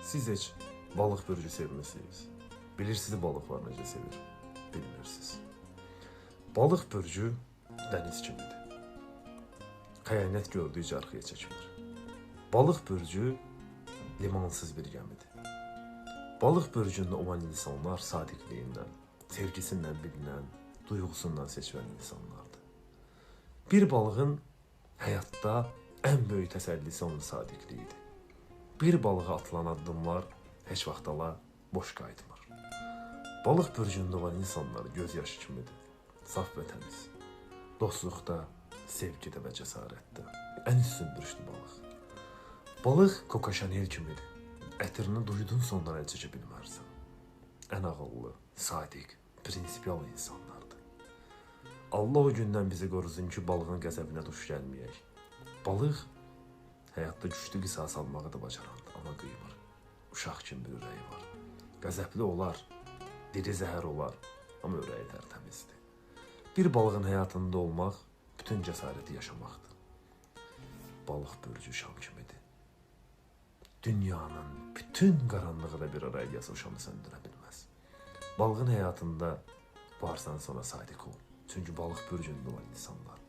Siz heç balıq bürcü sevmirsiniz. Bilirsiniz balıqlar necə sevir? Bilmirsiniz. Balıq bürcü dəniz kimidir. Xəyanət gördükcə arxaya çəkilir. Balıq bürcü limansız bir gəmidir. Balıq bürcündə olan insanlar sadiqliyindən, sevgisindən bilinən, duyğusundan seçilən insanlardır. Bir balığın həyatda ən böyük təsəllisi onun sadiqliyidir. Bir balığa atılan addımlar heç vaxt ala boş qayıtmır. Balıq bürcündə olan insanlar göz yaşı kimidir. Saf və təmiz. Dostluqda, sevgidə və cəsarətdə. Ən üstün duruşlu balıq. Balıq Coco Chanel kimidir. Ətirini duydun sondan əl çəkə bilmərsən. Ən ağıllı, sadiq, prinsipial insanlardır. Allah o gündən bizi qorusun ki, balığın qəzəbinə duş gəlməyək. Balıq həyatda güclü qisas almağı da bacarandır, amma qıymır. Uşaq kimi bir ürəyi var. Qəzəbli olar, diri zəhər olar, amma ürəyi tərtəmizdir. Bir balığın həyatında olmaq bütün cəsarəti yaşamaqdır. Balıq bürcü şam kimidir. Dünyanın bütün qaranlığı da bir araya gəlsə o şamı söndürə bilməz. Balığın həyatında varsan sonra sadiq ol. Çünki balıq bürcündə olan insanlar